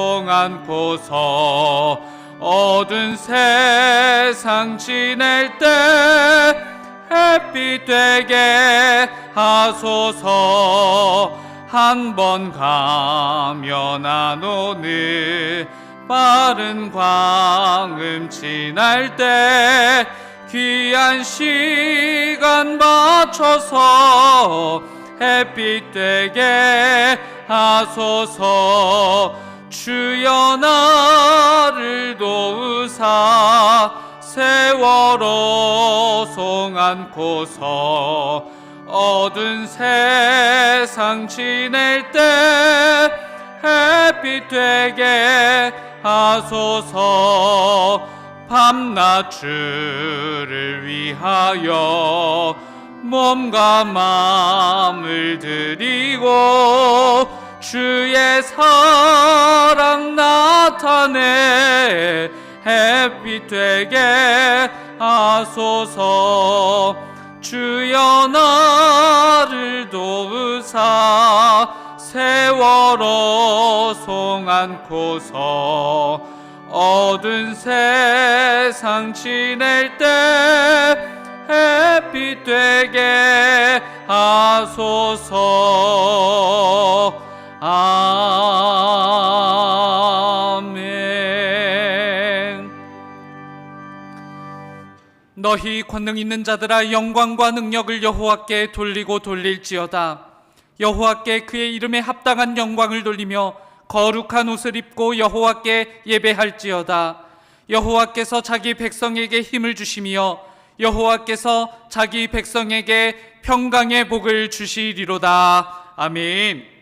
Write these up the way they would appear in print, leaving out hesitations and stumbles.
안고서 어두운 세상 지낼 때 햇빛 되게 하소서. 한 번 가면 안 오는 빠른 광음 지날 때 귀한 시간 맞춰서 햇빛 되게 하소서. 주여 나를 도우사 세월호 송 안고서 어두운 세상 지낼 때 햇빛 되게 하소서. 밤낮 주를 위하여 몸과 마음을 드리고 주의 사랑 나타내 햇빛 되게 하소서. 주여 나를 도우사 세월호 송 안고서 어두운 세상 지낼 때 햇빛 되게 하소서. 아멘. 너희 권능 있는 자들아, 영광과 능력을 여호와께 돌리고 돌릴지어다. 여호와께 그의 이름에 합당한 영광을 돌리며 거룩한 옷을 입고 여호와께 예배할지어다. 여호와께서 자기 백성에게 힘을 주시며 여호와께서 자기 백성에게 평강의 복을 주시리로다. 아멘.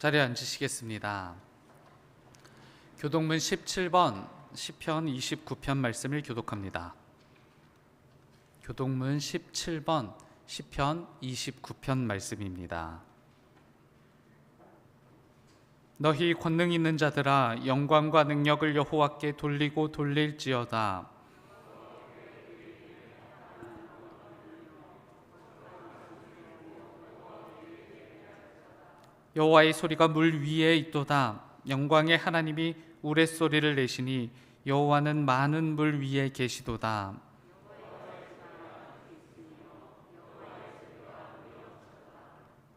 자리에 앉으시겠습니다. 교독문 17번 시편 29편 말씀을 교독합니다. 교독문 17번 시편 29편 말씀입니다. 너희 권능 있는 자들아, 영광과 능력을 여호와께 돌리고 돌릴지어다. 여호와의 소리가 물 위에 있도다. 영광의 하나님이 우레소리를 내시니 여호와는 많은 물 위에 계시도다.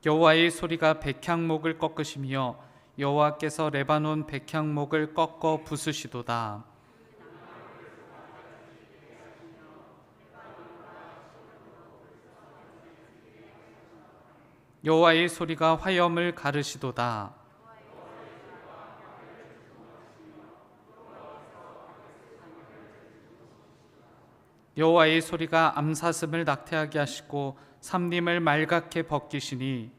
여호와의 소리가 백향목을 꺾으시며 여호와께서 레바논 백향목을 꺾어 부수시도다. 여호와의 소리가 화염을 가르시도다. 여호와의 소리가 암사슴을 낙태하게 하시고 삼림을 말갛게 벗기시니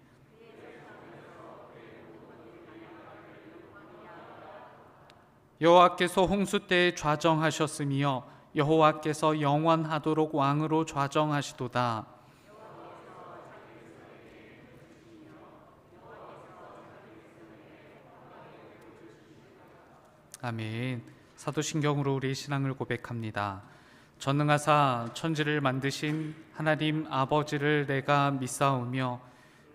여호와께서 홍수 때에 좌정하셨으며 여호와께서 영원하도록 왕으로 좌정하시도다. 아멘. 사도신경으로 우리 신앙을 고백합니다. 전능하사 천지를 만드신 하나님 아버지를 내가 믿사오며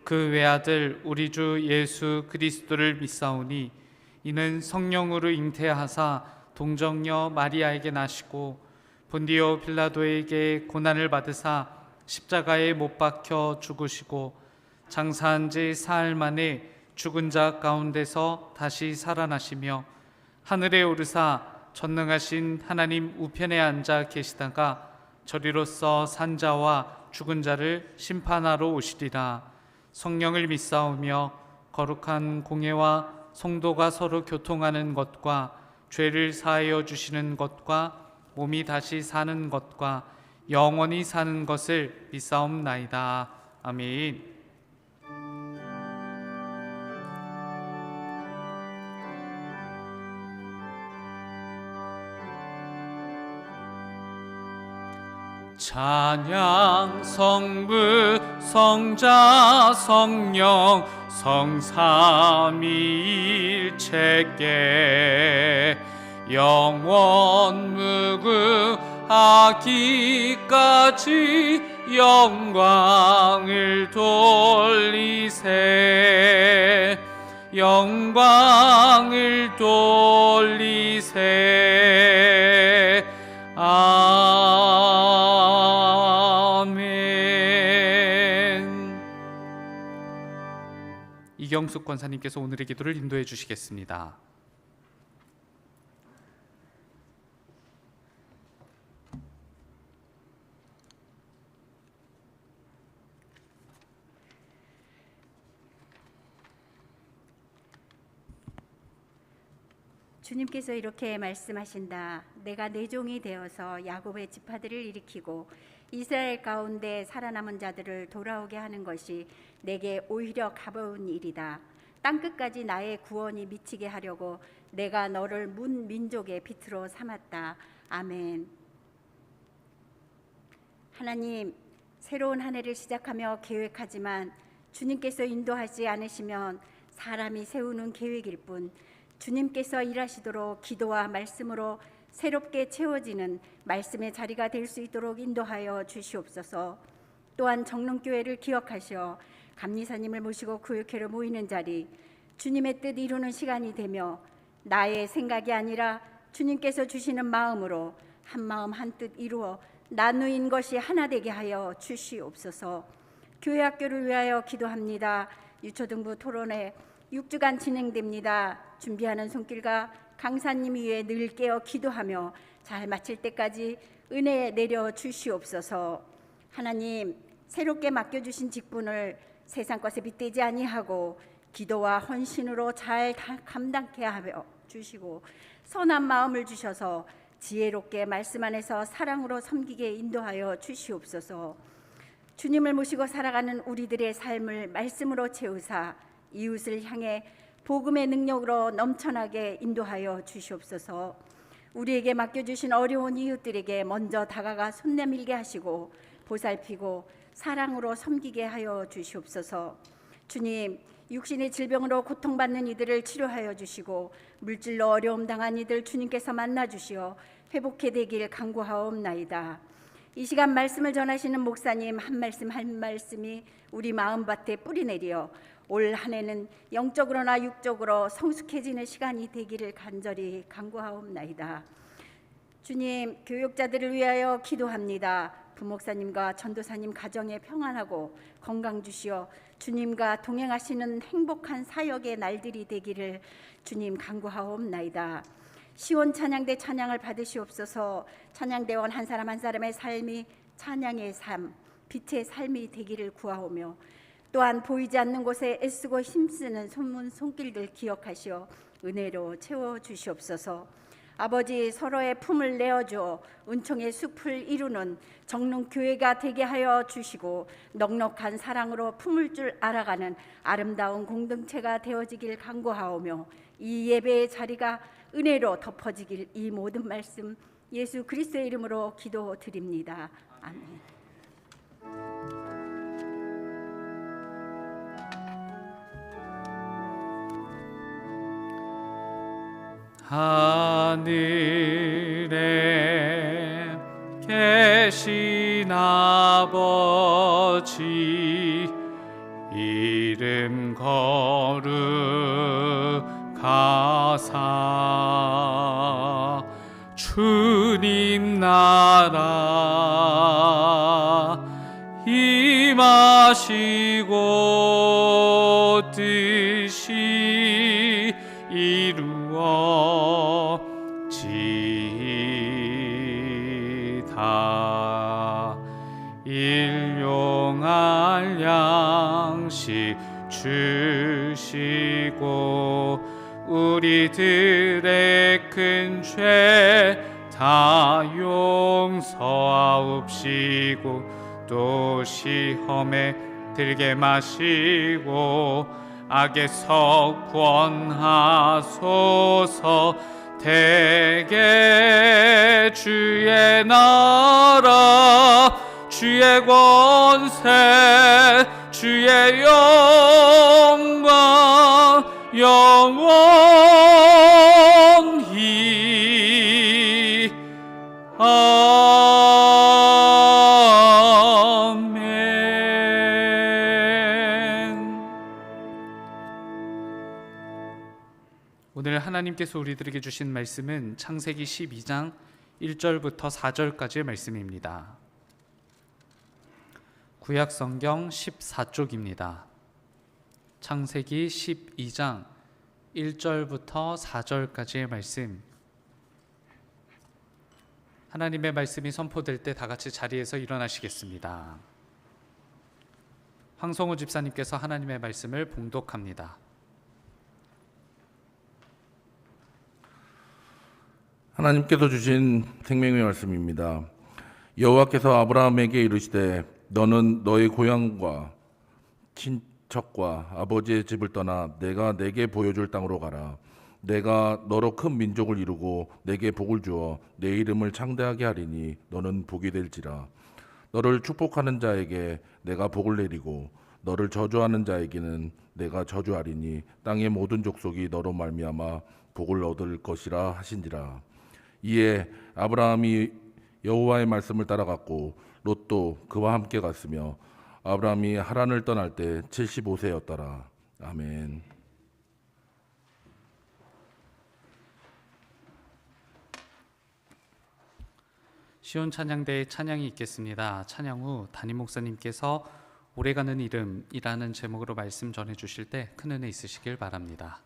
그 외아들 우리 주 예수 그리스도를 믿사오니 이는 성령으로 잉태하사 동정녀 마리아에게 나시고 본디오 빌라도에게 고난을 받으사 십자가에 못 박혀 죽으시고 장사한 지 사흘 만에 죽은 자 가운데서 다시 살아나시며 하늘에 오르사 전능하신 하나님 우편에 앉아 계시다가 저리로서 산자와 죽은 자를 심판하러 오시리라. 성령을 믿사오며 거룩한 공예와 성도가 서로 교통하는 것과 죄를 사하여 주시는 것과 몸이 다시 사는 것과 영원히 사는 것을 믿사옵나이다. 아멘. 찬양 성부 성자 성령 성삼위일체께 영원 무궁하기까지 영광을 돌리세 영광을 돌리세 아멘. 이경숙 권사님께서 오늘의 기도를 인도해 주시겠습니다. 주님께서 이렇게 말씀하신다. 내가 내 종이 되어서 야곱의 지파들을 일으키고 이스라엘 가운데 살아남은 자들을 돌아오게 하는 것이 내게 오히려 가벼운 일이다. 땅끝까지 나의 구원이 미치게 하려고 내가 너를 문 민족의 빛으로 삼았다. 아멘. 하나님, 새로운 한 해를 시작하며 계획하지만 주님께서 인도하지 않으시면 사람이 세우는 계획일 뿐 주님께서 일하시도록 기도와 말씀으로 새롭게 채워지는 말씀의 자리가 될 수 있도록 인도하여 주시옵소서. 또한 정릉교회를 기억하시어 감리사님을 모시고 교육회로 모이는 자리, 주님의 뜻 이루는 시간이 되며 나의 생각이 아니라 주님께서 주시는 마음으로 한 마음 한 뜻 이루어 나누인 것이 하나 되게 하여 주시옵소서. 교회학교를 위하여 기도합니다. 유초등부 토론회 6주간 진행됩니다. 준비하는 손길과 강사님 위에 늘 깨어 기도하며 잘 마칠 때까지 은혜 내려 주시옵소서. 하나님, 새롭게 맡겨주신 직분을 세상 것에 빗대지 아니하고 기도와 헌신으로 잘 감당케 하여 주시고 선한 마음을 주셔서 지혜롭게 말씀 안에서 사랑으로 섬기게 인도하여 주시옵소서. 주님을 모시고 살아가는 우리들의 삶을 말씀으로 채우사 이웃을 향해 복음의 능력으로 넘쳐나게 인도하여 주시옵소서. 우리에게 맡겨주신 어려운 이웃들에게 먼저 다가가 손 내밀게 하시고 보살피고 사랑으로 섬기게 하여 주시옵소서. 주님, 육신의 질병으로 고통받는 이들을 치료하여 주시고 물질로 어려움 당한 이들 주님께서 만나 주시어 회복해 되길 간구하옵나이다. 이 시간 말씀을 전하시는 목사님 한 말씀이 우리 마음밭에 뿌리내려 올 한 해는 영적으로나 육적으로 성숙해지는 시간이 되기를 간절히 간구하옵나이다. 주님, 교육자들을 위하여 기도합니다. 부목사님과 전도사님 가정에 평안하고 건강 주시어 주님과 동행하시는 행복한 사역의 날들이 되기를 주님 간구하옵나이다. 시온 찬양대 찬양을 받으시옵소서. 찬양대원 한 사람 한 사람의 삶이 찬양의 삶, 빛의 삶이 되기를 구하오며 또한 보이지 않는 곳에 애쓰고 힘쓰는 손길들 기억하시어 은혜로 채워주시옵소서. 아버지, 서로의 품을 내어주어 은총의 숲을 이루는 정릉교회가 되게 하여 주시고 넉넉한 사랑으로 품을 줄 알아가는 아름다운 공동체가 되어지길 간구하오며 이 예배의 자리가 은혜로 덮어지길 이 모든 말씀 예수 그리스도의 이름으로 기도드립니다. 아멘. 하늘에 계신 아버지 이름 거룩하사 주님 나라 임하시고 뜻이 이루어지이다. 일용할 양식 주시고 우리들의 큰 죄 다 용서하옵시고 또 시험에 들게 마시고 악에서 구원하소서. 대개 주의 나라 주의 권세 주의 영광 영원히 아멘. 오늘 하나님께서 우리들에게 주신 말씀은 창세기 12장 1절부터 4절까지의 말씀입니다. 구약 성경 14쪽입니다. 창세기 12장 1절부터 4절까지의 말씀. 하나님의 말씀이 선포될 때 다 같이 자리에서 일어나시겠습니다. 황성우 집사님께서 하나님의 말씀을 봉독합니다. 하나님께서 주신 생명의 말씀입니다. 여호와께서 아브라함에게 이르시되 너는 너의 고향과 친척과 아버지의 집을 떠나 내가 내게 보여줄 땅으로 가라. 내가 너로 큰 민족을 이루고 내게 복을 주어 내 이름을 창대하게 하리니 너는 복이 될지라. 너를 축복하는 자에게 내가 복을 내리고 너를 저주하는 자에게는 내가 저주하리니 땅의 모든 족속이 너로 말미암아 복을 얻을 것이라 하신지라. 이에 아브라함이 여호와의 말씀을 따라갔고 롯도 그와 함께 갔으며 아브라함이 하란을 떠날 때 75세였더라. 아멘. 시온 찬양대의 찬양이 있겠습니다. 찬양 후 담임 목사님께서 오래가는 이름이라는 제목으로 말씀 전해 주실 때 큰 은혜 있으시길 바랍니다.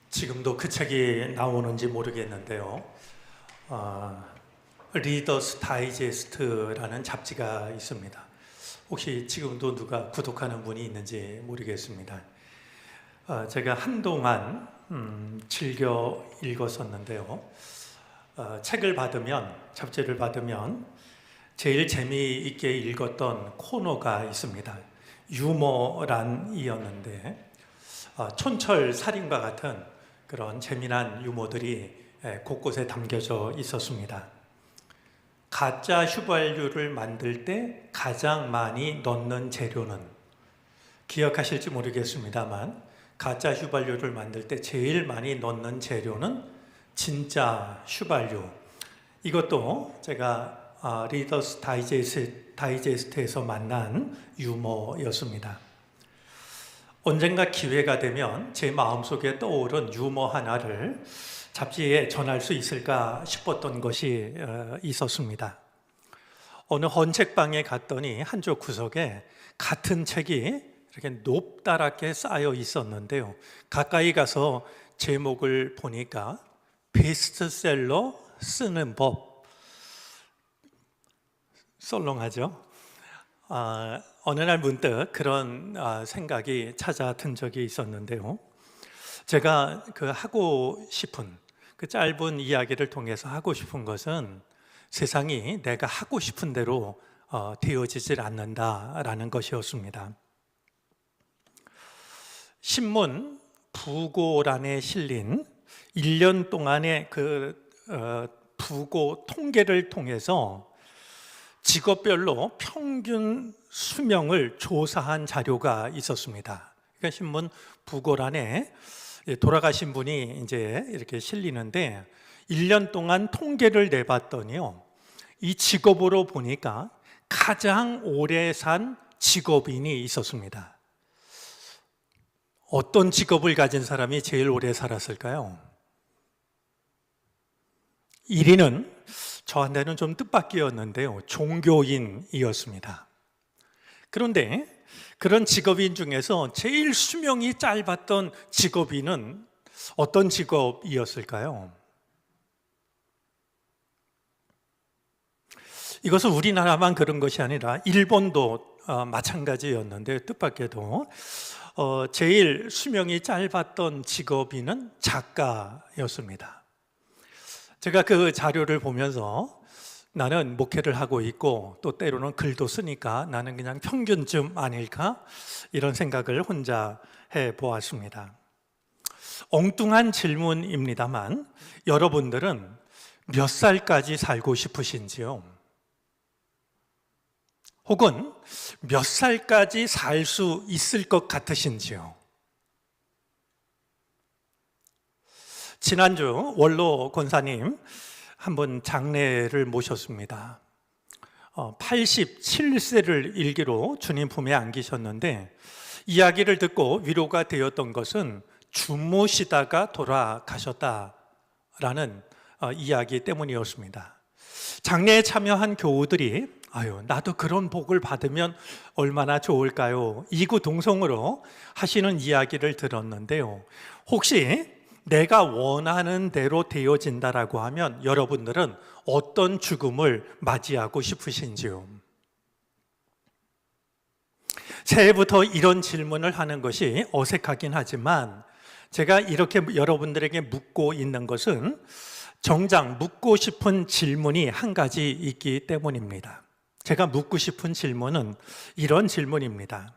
지금도 그 책이 나오는지 모르겠는데요. 리더스 다이제스트라는 잡지가 있습니다. 혹시 지금도 누가 구독하는 분이 있는지 모르겠습니다. 제가 한동안 즐겨 읽었었는데요. 책을 받으면, 잡지를 받으면 제일 재미있게 읽었던 코너가 있습니다. 유머란이었는데 촌철 살인과 같은 그런 재미난 유머들이 곳곳에 담겨져 있었습니다. 가짜 휘발유를 만들 때 가장 많이 넣는 재료는, 기억하실지 모르겠습니다만 가짜 휘발유를 만들 때 제일 많이 넣는 재료는 진짜 휘발유. 이것도 제가 리더스 다이제스트에서 만난 유머였습니다. 언젠가 기회가 되면 제 마음속에 떠오른 유머 하나를 잡지에 전할 수 있을까 싶었던 것이 있었습니다. 어느 헌책방에 갔더니 한쪽 구석에 같은 책이 이렇게 높다랗게 쌓여 있었는데요. 가까이 가서 제목을 보니까 베스트셀러 쓰는 법. 썰렁하죠? 어느 날 문득 그런 생각이 찾아든 적이 있었는데요. 제가 하고 싶은 그 짧은 이야기를 통해서 하고 싶은 것은 세상이 내가 하고 싶은 대로 되어지질 않는다라는 것이었습니다. 신문 부고란에 실린 1년 동안의 부고 통계를 통해서 직업별로 평균 수명을 조사한 자료가 있었습니다. 그러니까 신문 부고란에 돌아가신 분이 이제 이렇게 실리는데 1년 동안 통계를 내봤더니요, 이 직업으로 보니까 가장 오래 산 직업인이 있었습니다. 어떤 직업을 가진 사람이 제일 오래 살았을까요? 1위는 저한테는 좀 뜻밖이었는데요, 종교인이었습니다. 그런데 그런 직업인 중에서 제일 수명이 짧았던 직업인은 어떤 직업이었을까요? 이것은 우리나라만 그런 것이 아니라 일본도 마찬가지였는데, 뜻밖에도 제일 수명이 짧았던 직업인은 작가였습니다. 제가 그 자료를 보면서 나는 목회를 하고 있고 또 때로는 글도 쓰니까 나는 그냥 평균쯤 아닐까, 이런 생각을 혼자 해보았습니다. 엉뚱한 질문입니다만 여러분들은 몇 살까지 살고 싶으신지요? 혹은 몇 살까지 살 수 있을 것 같으신지요? 지난주 원로 권사님 한 분 장례를 모셨습니다. 87세를 일기로 주님 품에 안기셨는데, 이야기를 듣고 위로가 되었던 것은 주무시다가 돌아가셨다라는 이야기 때문이었습니다. 장례에 참여한 교우들이 나도 그런 복을 받으면 얼마나 좋을까요? 이구동성으로 하시는 이야기를 들었는데요. 혹시 내가 원하는 대로 되어진다라고 하면 여러분들은 어떤 죽음을 맞이하고 싶으신지요? 새해부터 이런 질문을 하는 것이 어색하긴 하지만 제가 이렇게 여러분들에게 묻고 있는 것은 정작 묻고 싶은 질문이 한 가지 있기 때문입니다. 제가 묻고 싶은 질문은 이런 질문입니다.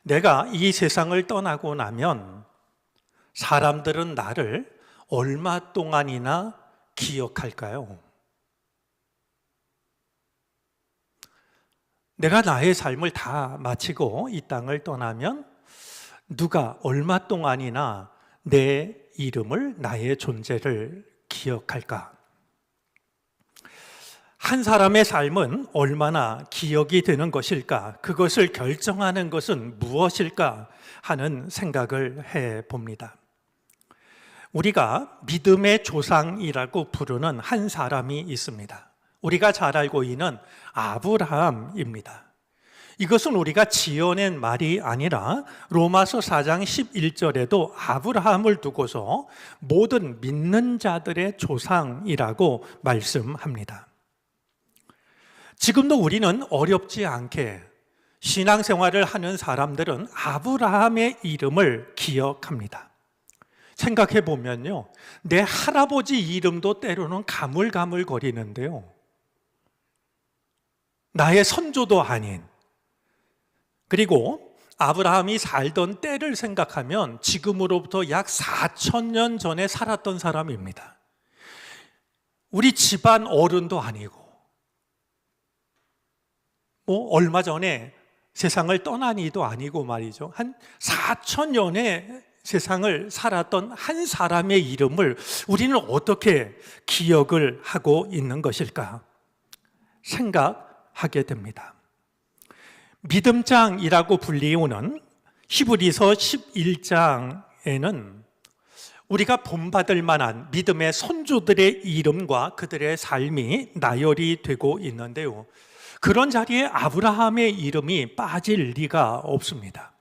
내가 이 세상을 떠나고 나면 사람들은 나를 얼마 동안이나 기억할까요? 내가 나의 삶을 다 마치고 이 땅을 떠나면 누가 얼마 동안이나 내 이름을, 나의 존재를 기억할까? 한 사람의 삶은 얼마나 기억이 되는 것일까? 그것을 결정하는 것은 무엇일까? 하는 생각을 해봅니다. 우리가 믿음의 조상이라고 부르는 한 사람이 있습니다. 우리가 잘 알고 있는 아브라함입니다. 이것은 우리가 지어낸 말이 아니라 로마서 4장 11절에도 아브라함을 두고서 모든 믿는 자들의 조상이라고 말씀합니다. 지금도 우리는 어렵지 않게 신앙생활을 하는 사람들은 아브라함의 이름을 기억합니다. 생각해 보면요, 내 할아버지 이름도 때로는 가물가물거리는데요, 나의 선조도 아닌, 그리고 아브라함이 살던 때를 생각하면 지금으로부터 약 4,000년 전에 살았던 사람입니다. 우리 집안 어른도 아니고 얼마 전에 세상을 떠난 이도 아니고 말이죠. 한 4,000년의 세상을 살았던 한 사람의 이름을 우리는 어떻게 기억을 하고 있는 것일까 생각하게 됩니다. 믿음장이라고 불리우는 히브리서 11장에는 우리가 본받을 만한 믿음의 선조들의 이름과 그들의 삶이 나열이 되고 있는데요, 그런 자리에 아브라함의 이름이 빠질 리가 없습니다.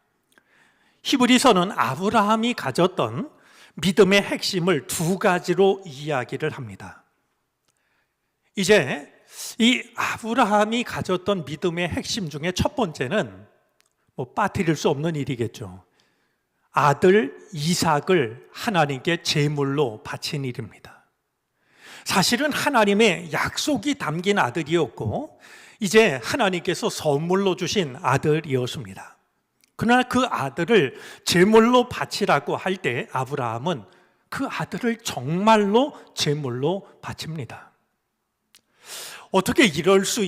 히브리서는 아브라함이 가졌던 믿음의 핵심을 두 가지로 이야기를 합니다. 이제 이 아브라함이 가졌던 믿음의 핵심 중에 첫 번째는 빠뜨릴 수 없는 일이겠죠. 아들 이삭을 하나님께 제물로 바친 일입니다. 사실은 하나님의 약속이 담긴 아들이었고 이제 하나님께서 선물로 주신 아들이었습니다. 그러나 그 아들을 제물로 바치라고 할 때 아브라함은 그 아들을 정말로 제물로 바칩니다. 어떻게 이럴 수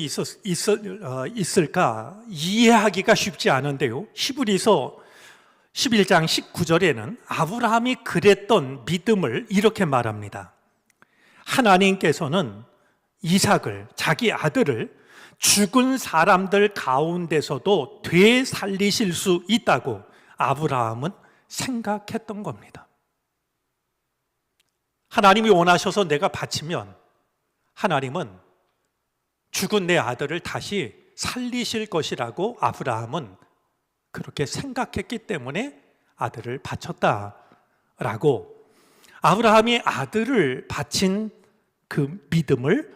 있을까 이해하기가 쉽지 않은데요, 히브리서 11장 19절에는 아브라함이 그랬던 믿음을 이렇게 말합니다. 하나님께서는 이삭을, 자기 아들을 죽은 사람들 가운데서도 되살리실 수 있다고 아브라함은 생각했던 겁니다. 하나님이 원하셔서 내가 바치면 하나님은 죽은 내 아들을 다시 살리실 것이라고 아브라함은 그렇게 생각했기 때문에 아들을 바쳤다라고 아브라함이 아들을 바친 그 믿음을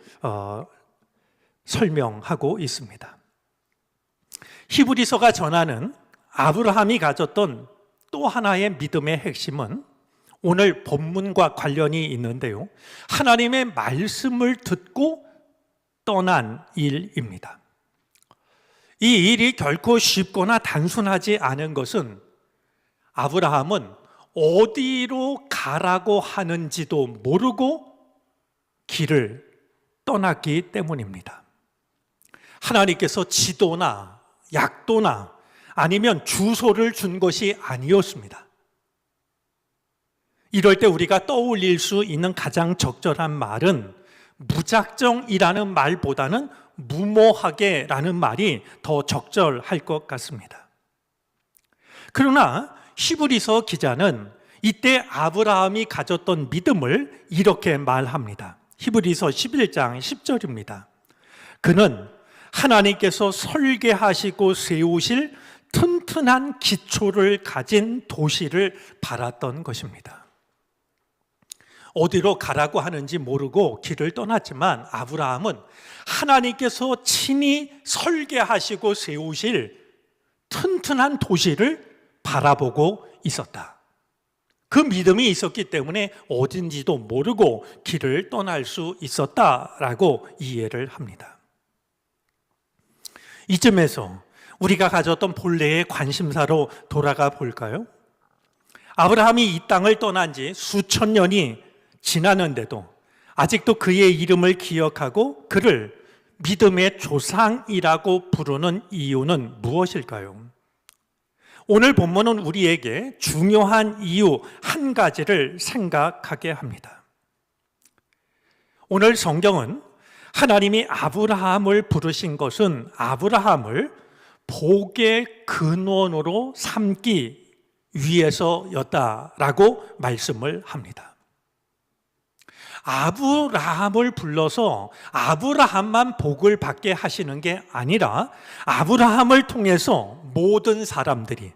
설명하고 있습니다. 히브리서가 전하는 아브라함이 가졌던 또 하나의 믿음의 핵심은 오늘 본문과 관련이 있는데요, 하나님의 말씀을 듣고 떠난 일입니다. 이 일이 결코 쉽거나 단순하지 않은 것은 아브라함은 어디로 가라고 하는지도 모르고 길을 떠났기 때문입니다. 하나님께서 지도나 약도나 아니면 주소를 준 것이 아니었습니다. 이럴 때 우리가 떠올릴 수 있는 가장 적절한 말은 무작정이라는 말보다는 무모하게라는 말이 더 적절할 것 같습니다. 그러나 히브리서 기자는 이때 아브라함이 가졌던 믿음을 이렇게 말합니다. 히브리서 11장 10절입니다. 그는 하나님께서 설계하시고 세우실 튼튼한 기초를 가진 도시를 바랐던 것입니다. 어디로 가라고 하는지 모르고 길을 떠났지만 아브라함은 하나님께서 친히 설계하시고 세우실 튼튼한 도시를 바라보고 있었다. 그 믿음이 있었기 때문에 어딘지도 모르고 길을 떠날 수 있었다라고 이해를 합니다. 이쯤에서 우리가 가졌던 본래의 관심사로 돌아가 볼까요? 아브라함이 이 땅을 떠난 지 수천 년이 지났는데도 아직도 그의 이름을 기억하고 그를 믿음의 조상이라고 부르는 이유는 무엇일까요? 오늘 본문은 우리에게 중요한 이유 한 가지를 생각하게 합니다. 오늘 성경은 하나님이 아브라함을 부르신 것은 아브라함을 복의 근원으로 삼기 위해서였다라고 말씀을 합니다. 아브라함을 불러서 아브라함만 복을 받게 하시는 게 아니라 아브라함을 통해서 모든 사람들이,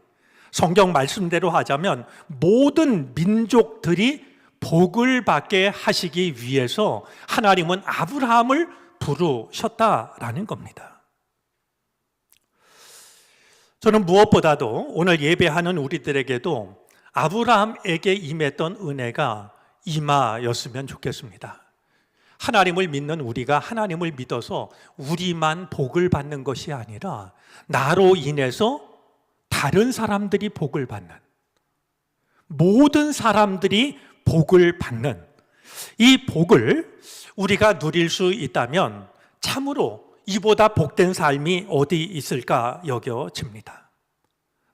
성경 말씀대로 하자면 모든 민족들이 복을 받게 하시기 위해서 하나님은 아브라함을 부르셨다라는 겁니다. 저는 무엇보다도 오늘 예배하는 우리들에게도 아브라함에게 임했던 은혜가 임하였으면 좋겠습니다. 하나님을 믿는 우리가 하나님을 믿어서 우리만 복을 받는 것이 아니라 나로 인해서 다른 사람들이 복을 받는, 모든 사람들이 복을 받는 이 복을 우리가 누릴 수 있다면 참으로 이보다 복된 삶이 어디 있을까 여겨집니다.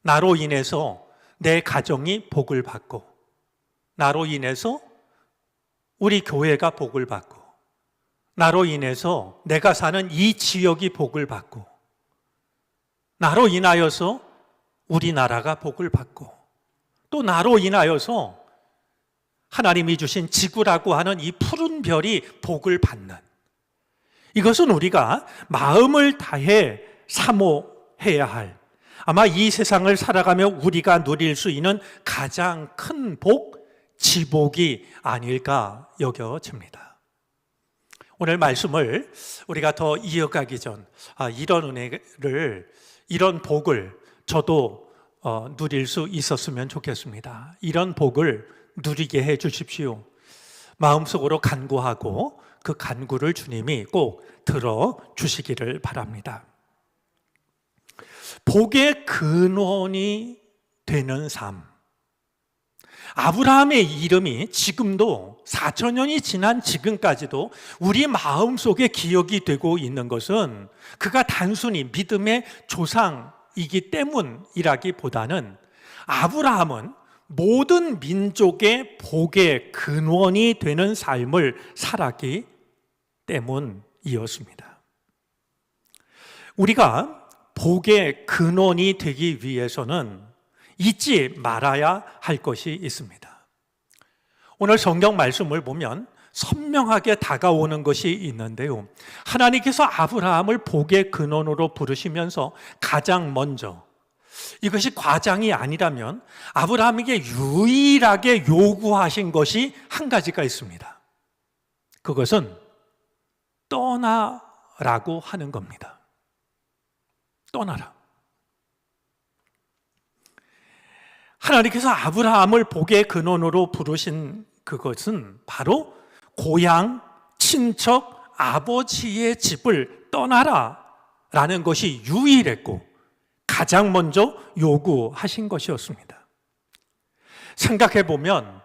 나로 인해서 내 가정이 복을 받고, 나로 인해서 우리 교회가 복을 받고, 나로 인해서 내가 사는 이 지역이 복을 받고, 나로 인하여서 우리나라가 복을 받고, 또 나로 인하여서 하나님이 주신 지구라고 하는 이 푸른 별이 복을 받는, 이것은 우리가 마음을 다해 사모해야 할, 아마 이 세상을 살아가며 우리가 누릴 수 있는 가장 큰 복, 지복이 아닐까 여겨집니다. 오늘 말씀을 우리가 더 이어가기 전 이런 은혜를, 이런 복을 저도 누릴 수 있었으면 좋겠습니다. 이런 복을 누리게 해 주십시오. 마음속으로 간구하고 그 간구를 주님이 꼭 들어주시기를 바랍니다. 복의 근원이 되는 삶. 아브라함의 이름이 지금도 4,000년이 지난 지금까지도 우리 마음속에 기억이 되고 있는 것은 그가 단순히 믿음의 조상이기 때문이라기보다는 아브라함은 모든 민족의 복의 근원이 되는 삶을 살았기 때문이었습니다. 우리가 복의 근원이 되기 위해서는 잊지 말아야 할 것이 있습니다. 오늘 성경 말씀을 보면 선명하게 다가오는 것이 있는데요. 하나님께서 아브라함을 복의 근원으로 부르시면서 가장 먼저, 이것이 과장이 아니라면 아브라함에게 유일하게 요구하신 것이 한 가지가 있습니다. 그것은 떠나라고 하는 겁니다. 떠나라. 하나님께서 아브라함을 복의 근원으로 부르신 그것은 바로 고향, 친척, 아버지의 집을 떠나라 라는 것이 유일했고 가장 먼저 요구하신 것이었습니다. 생각해 보면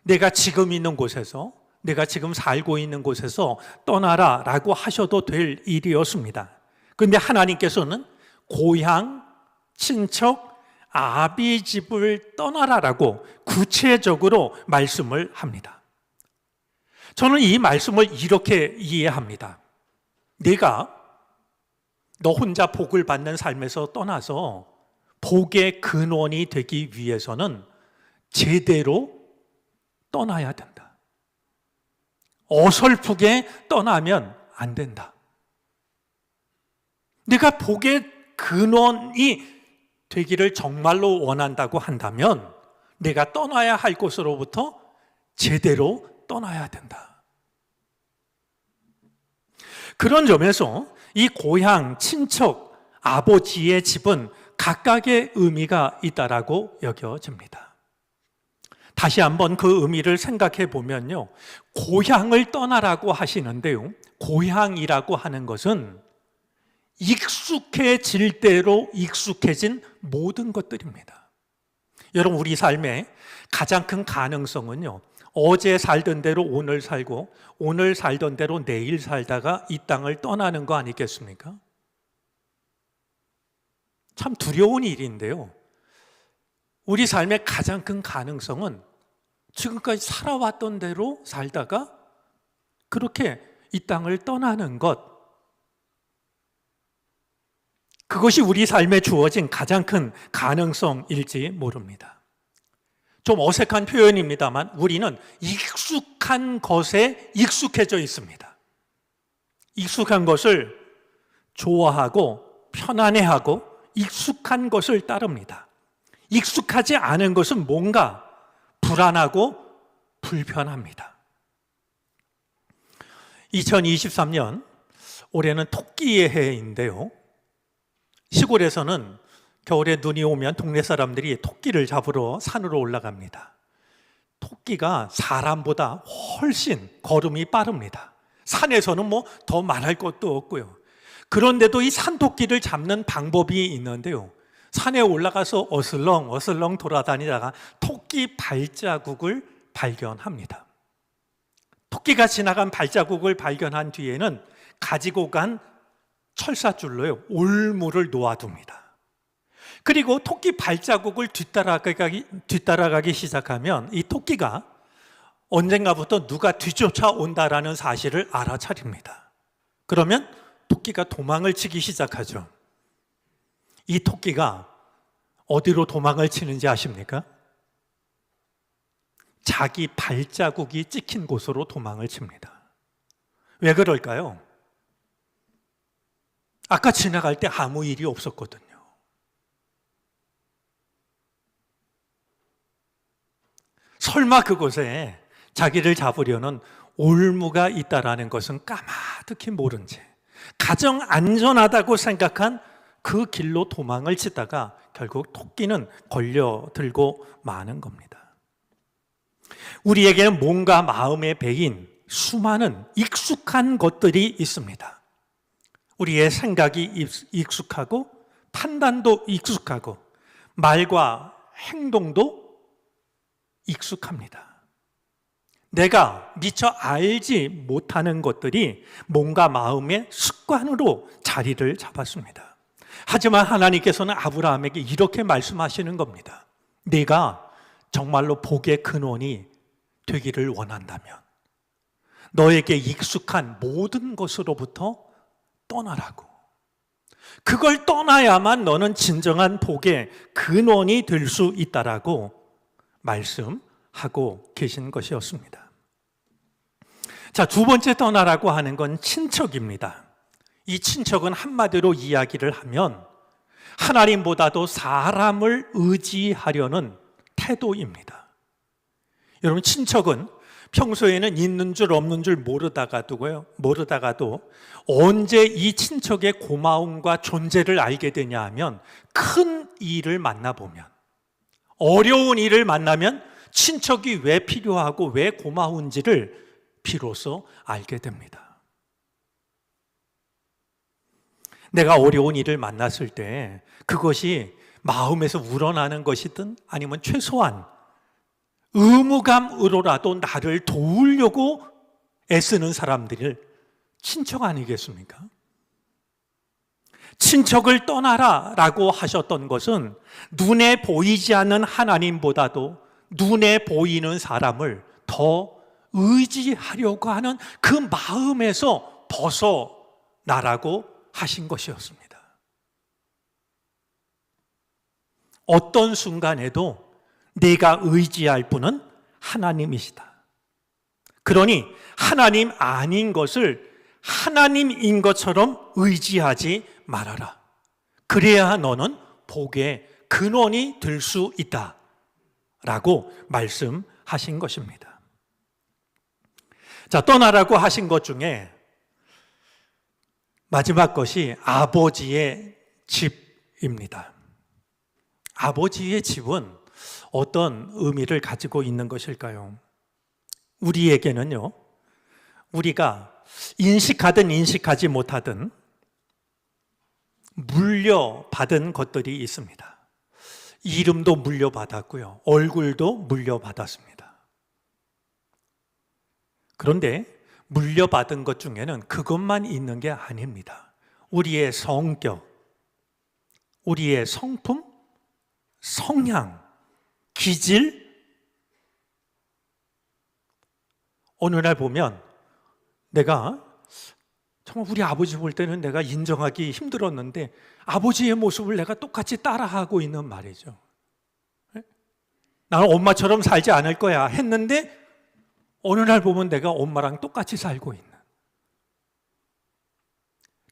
내가 지금 있는 곳에서, 내가 지금 살고 있는 곳에서 떠나라 라고 하셔도 될 일이었습니다. 그런데 하나님께서는 고향, 친척, 아비 집을 떠나라라고 구체적으로 말씀을 합니다. 저는 이 말씀을 이렇게 이해합니다. 내가 너 혼자 복을 받는 삶에서 떠나서 복의 근원이 되기 위해서는 제대로 떠나야 된다. 어설프게 떠나면 안 된다. 내가 복의 근원이 되기를 정말로 원한다고 한다면 내가 떠나야 할 곳으로부터 제대로 떠나야 된다. 그런 점에서 이 고향, 친척, 아버지의 집은 각각의 의미가 있다라고 여겨집니다. 다시 한번 그 의미를 생각해 보면요. 고향을 떠나라고 하시는데요. 고향이라고 하는 것은 익숙해질 대로 익숙해진 모든 것들입니다. 여러분, 우리 삶의 가장 큰 가능성은요, 어제 살던 대로 오늘 살고 오늘 살던 대로 내일 살다가 이 땅을 떠나는 거 아니겠습니까? 참 두려운 일인데요. 우리 삶의 가장 큰 가능성은 지금까지 살아왔던 대로 살다가 그렇게 이 땅을 떠나는 것, 그것이 우리 삶에 주어진 가장 큰 가능성일지 모릅니다. 좀 어색한 표현입니다만 우리는 익숙한 것에 익숙해져 있습니다. 익숙한 것을 좋아하고 편안해하고 익숙한 것을 따릅니다. 익숙하지 않은 것은 뭔가 불안하고 불편합니다. 2023년 올해는 토끼의 해인데요. 시골에서는 겨울에 눈이 오면 동네 사람들이 토끼를 잡으러 산으로 올라갑니다. 토끼가 사람보다 훨씬 걸음이 빠릅니다. 산에서는 뭐 더 말할 것도 없고요. 그런데도 이 산토끼를 잡는 방법이 있는데요. 산에 올라가서 어슬렁 돌아다니다가 토끼 발자국을 발견합니다. 토끼가 지나간 발자국을 발견한 뒤에는 가지고 간 철사줄로요, 올무를 놓아둡니다. 그리고 토끼 발자국을 뒤따라가기 시작하면 이 토끼가 언젠가부터 누가 뒤쫓아온다라는 사실을 알아차립니다. 그러면 토끼가 도망을 치기 시작하죠. 이 토끼가 어디로 도망을 치는지 아십니까? 자기 발자국이 찍힌 곳으로 도망을 칩니다. 왜 그럴까요? 아까 지나갈 때 아무 일이 없었거든요. 설마 그곳에 자기를 잡으려는 올무가 있다라는 것은 까마득히 모른 채 가장 안전하다고 생각한 그 길로 도망을 치다가 결국 토끼는 걸려들고 마는 겁니다. 우리에게는 몸과 마음에 배인 수많은 익숙한 것들이 있습니다. 우리의 생각이 익숙하고 판단도 익숙하고 말과 행동도 익숙합니다. 내가 미처 알지 못하는 것들이 몸과 마음의 습관으로 자리를 잡았습니다. 하지만 하나님께서는 아브라함에게 이렇게 말씀하시는 겁니다. 네가 정말로 복의 근원이 되기를 원한다면 너에게 익숙한 모든 것으로부터 떠나라고. 그걸 떠나야만 너는 진정한 복의 근원이 될 수 있다라고 말씀하고 계신 것이었습니다. 자, 두 번째 떠나라고 하는 건 친척입니다. 이 친척은 한마디로 이야기를 하면 하나님보다도 사람을 의지하려는 태도입니다. 여러분, 친척은 평소에는 있는 줄 없는 줄 모르다가도 언제 이 친척의 고마움과 존재를 알게 되냐 하면 큰 일을 만나보면, 어려운 일을 만나면 친척이 왜 필요하고 왜 고마운지를 비로소 알게 됩니다. 내가 어려운 일을 만났을 때 그것이 마음에서 우러나는 것이든 아니면 최소한 의무감으로라도 나를 도우려고 애쓰는 사람들을 친척 아니겠습니까? 친척을 떠나라 라고 하셨던 것은 눈에 보이지 않는 하나님보다도 눈에 보이는 사람을 더 의지하려고 하는 그 마음에서 벗어나라고 하신 것이었습니다. 어떤 순간에도 내가 의지할 분은 하나님이시다. 그러니 하나님 아닌 것을 하나님인 것처럼 의지하지 말아라. 그래야 너는 복의 근원이 될 수 있다 라고 말씀하신 것입니다. 자, 떠나라고 하신 것 중에 마지막 것이 아버지의 집입니다. 아버지의 집은 어떤 의미를 가지고 있는 것일까요? 우리에게는요, 우리가 인식하든 인식하지 못하든 물려받은 것들이 있습니다. 이름도 물려받았고요, 얼굴도 물려받았습니다. 그런데 물려받은 것 중에는 그것만 있는 게 아닙니다. 우리의 성격, 우리의 성품, 성향, 기질. 어느 날 보면 내가 정말 우리 아버지 볼 때는 내가 인정하기 힘들었는데 아버지의 모습을 내가 똑같이 따라하고 있는 말이죠. 나는 엄마처럼 살지 않을 거야 했는데 어느 날 보면 내가 엄마랑 똑같이 살고 있는,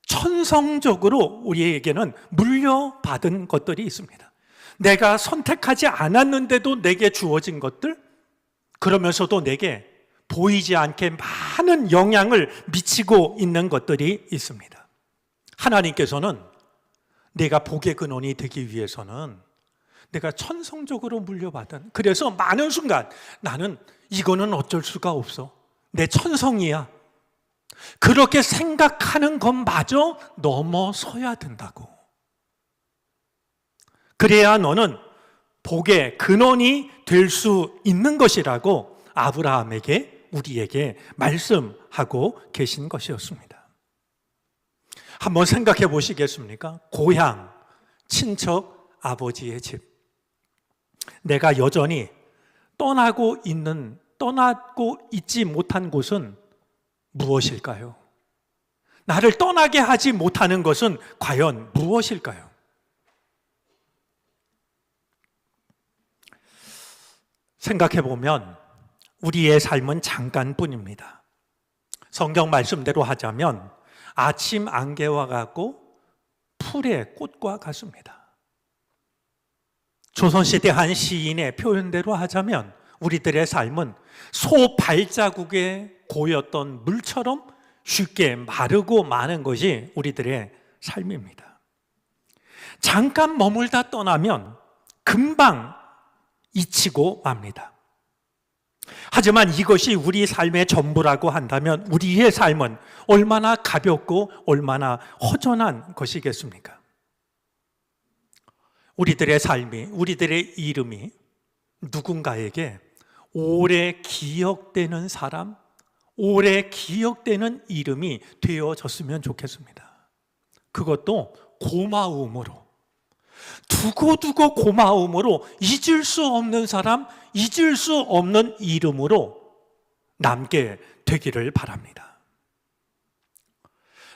천성적으로 우리에게는 물려받은 것들이 있습니다. 내가 선택하지 않았는데도 내게 주어진 것들, 그러면서도 내게 보이지 않게 많은 영향을 미치고 있는 것들이 있습니다. 하나님께서는 내가 복의 근원이 되기 위해서는 내가 천성적으로 물려받은, 그래서 많은 순간 나는 이거는 어쩔 수가 없어, 내 천성이야, 그렇게 생각하는 것마저 넘어서야 된다고. 그래야 너는 복의 근원이 될 수 있는 것이라고 아브라함에게, 우리에게 말씀하고 계신 것이었습니다. 한번 생각해 보시겠습니까? 고향, 친척 아버지의 집. 내가 여전히 떠나고 있지 못한 곳은 무엇일까요? 나를 떠나게 하지 못하는 것은 과연 무엇일까요? 생각해 보면 우리의 삶은 잠깐뿐입니다. 성경 말씀대로 하자면 아침 안개와 같고 풀의 꽃과 같습니다. 조선시대 한 시인의 표현대로 하자면 우리들의 삶은 소 발자국에 고였던 물처럼 쉽게 마르고 마는 것이 우리들의 삶입니다. 잠깐 머물다 떠나면 금방 잊히고 맙니다. 하지만 이것이 우리 삶의 전부라고 한다면 우리의 삶은 얼마나 가볍고 얼마나 허전한 것이겠습니까? 우리들의 삶이, 우리들의 이름이 누군가에게 오래 기억되는 사람, 오래 기억되는 이름이 되어졌으면 좋겠습니다. 그것도 고마움으로, 두고두고 고마움으로, 잊을 수 없는 사람, 잊을 수 없는 이름으로 남게 되기를 바랍니다.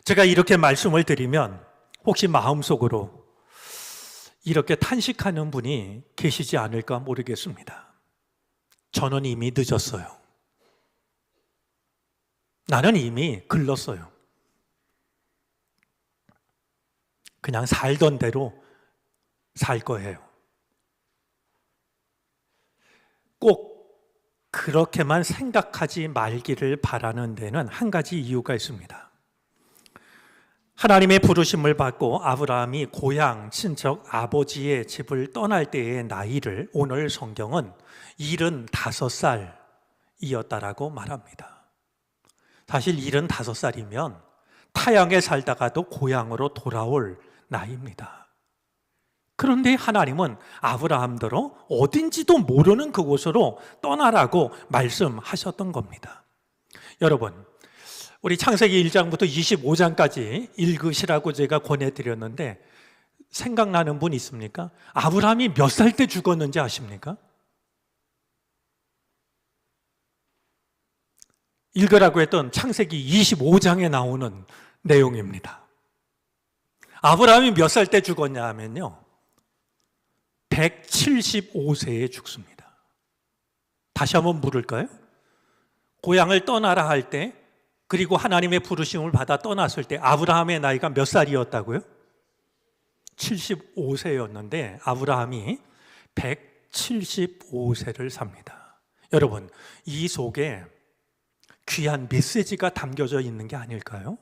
제가 이렇게 말씀을 드리면 혹시 마음속으로 이렇게 탄식하는 분이 계시지 않을까 모르겠습니다. 저는 이미 늦었어요. 나는 이미 글렀어요. 그냥 살던 대로 살 거예요. 꼭 그렇게만 생각하지 말기를 바라는 데는 한 가지 이유가 있습니다. 하나님의 부르심을 받고 아브라함이 고향 친척 아버지의 집을 떠날 때의 나이를 오늘 성경은 75살이었다라고 말합니다. 사실 75살이면 타향에 살다가도 고향으로 돌아올 나이입니다. 그런데 하나님은 아브라함대로 어딘지도 모르는 그곳으로 떠나라고 말씀하셨던 겁니다. 여러분, 우리 창세기 1장부터 25장까지 읽으시라고 제가 권해드렸는데 생각나는 분 있습니까? 아브라함이 몇 살 때 죽었는지 아십니까? 읽으라고 했던 창세기 25장에 나오는 내용입니다. 아브라함이 몇 살 때 죽었냐 하면요, 175세에 죽습니다. 다시 한번 물을까요? 고향을 떠나라 할 때, 그리고 하나님의 부르심을 받아 떠났을 때 아브라함의 나이가 몇 살이었다고요? 75세였는데 아브라함이 175세를 삽니다. 여러분, 이 속에 귀한 메시지가 담겨져 있는 게 아닐까요?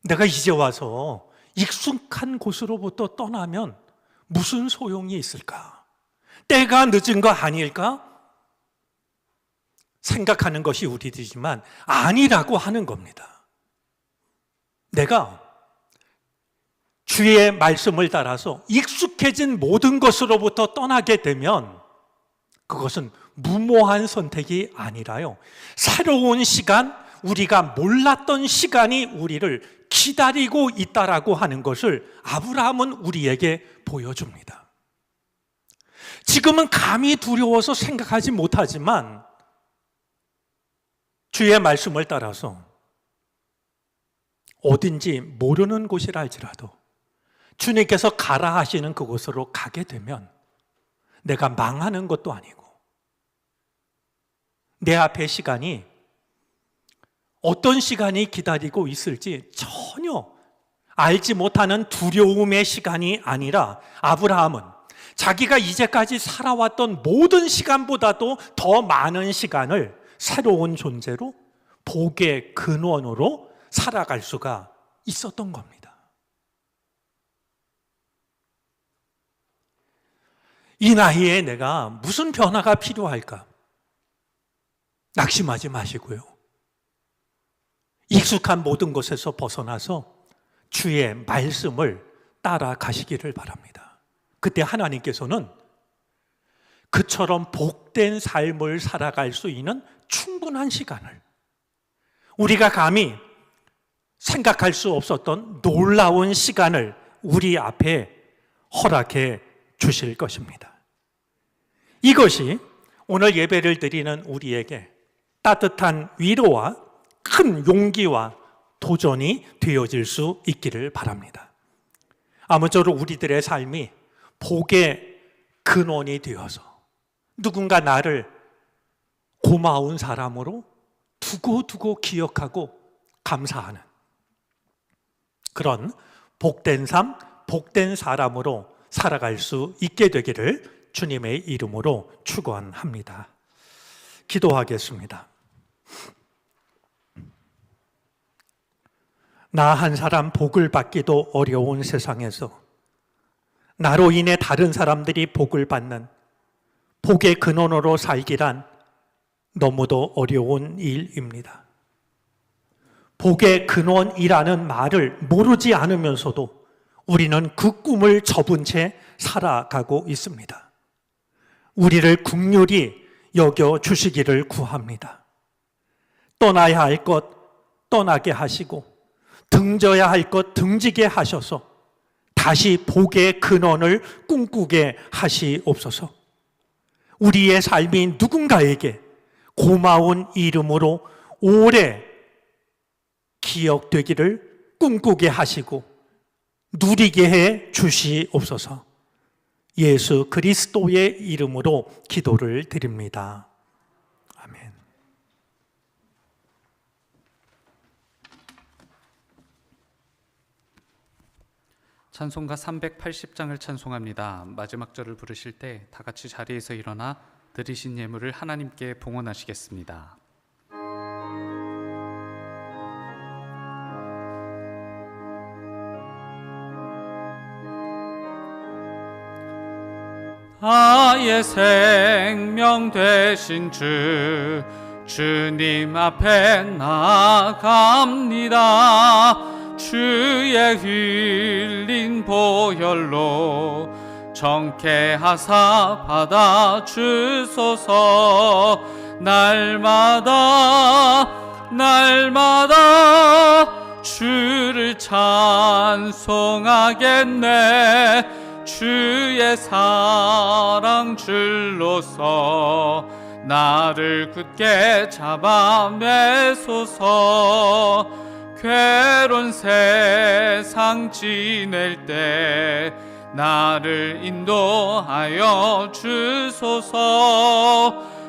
내가 이제 와서 익숙한 곳으로부터 떠나면 무슨 소용이 있을까? 때가 늦은 거 아닐까? 생각하는 것이 우리들이지만 아니라고 하는 겁니다. 내가 주의 말씀을 따라서 익숙해진 모든 것으로부터 떠나게 되면 그것은 무모한 선택이 아니라요, 새로운 시간, 우리가 몰랐던 시간이 우리를 기다리고 있다라고 하는 것을 아브라함은 우리에게 보여줍니다. 지금은 감히 두려워서 생각하지 못하지만 주의 말씀을 따라서 어딘지 모르는 곳이라 할지라도 주님께서 가라 하시는 그곳으로 가게 되면 내가 망하는 것도 아니고 내 앞에 시간이 어떤 시간이 기다리고 있을지 전혀 알지 못하는 두려움의 시간이 아니라 아브라함은 자기가 이제까지 살아왔던 모든 시간보다도 더 많은 시간을 새로운 존재로 복의 근원으로 살아갈 수가 있었던 겁니다. 이 나이에 내가 무슨 변화가 필요할까? 낙심하지 마시고요, 익숙한 모든 것에서 벗어나서 주의 말씀을 따라가시기를 바랍니다. 그때 하나님께서는 그처럼 복된 삶을 살아갈 수 있는 충분한 시간을, 우리가 감히 생각할 수 없었던 놀라운 시간을 우리 앞에 허락해 주실 것입니다. 이것이 오늘 예배를 드리는 우리에게 따뜻한 위로와 큰 용기와 도전이 되어질 수 있기를 바랍니다. 아무쪼록 우리들의 삶이 복의 근원이 되어서 누군가 나를 고마운 사람으로 두고두고 기억하고 감사하는 그런 복된 삶, 복된 사람으로 살아갈 수 있게 되기를 주님의 이름으로 축원합니다. 기도하겠습니다. 나 한 사람 복을 받기도 어려운 세상에서 나로 인해 다른 사람들이 복을 받는 복의 근원으로 살기란 너무도 어려운 일입니다. 복의 근원이라는 말을 모르지 않으면서도 우리는 그 꿈을 접은 채 살아가고 있습니다. 우리를 긍휼히 여겨 주시기를 구합니다. 떠나야 할 것 떠나게 하시고 등져야 할 것 등지게 하셔서 다시 복의 근원을 꿈꾸게 하시옵소서. 우리의 삶이 누군가에게 고마운 이름으로 오래 기억되기를 꿈꾸게 하시고 누리게 해 주시옵소서. 예수 그리스도의 이름으로 기도를 드립니다. 아멘. 찬송가 380장을 찬송합니다. 마지막 절을 부르실 때 다 같이 자리에서 일어나 드리신 예물을 하나님께 봉헌하시겠습니다. 나의 생명 되신 주님 앞에 나아갑니다. 주의 흘린 보혈로 정케하사 받아주소서. 날마다 주를 찬송하겠네. 주의 사랑 줄로서 나를 굳게 잡아 매소서. 괴로운 세상 지낼 때 나를 인도하여 주소서.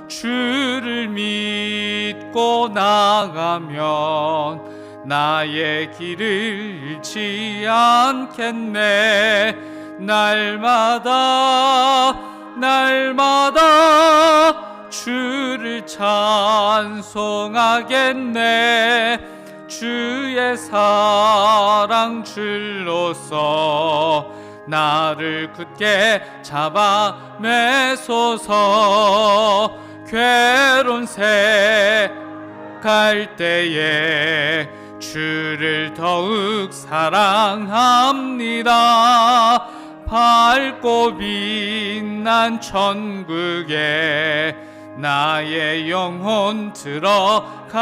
주를 믿고 나가면 나의 길을 잃지 않겠네. 날마다 주를 찬송하겠네. 주의 사랑 줄로서 나를 굳게 잡아 매소서. 괴로운 갈 때에 주를 더욱 사랑합니다. 밝고 빛난 천국에 나의 영혼 들어가겠네.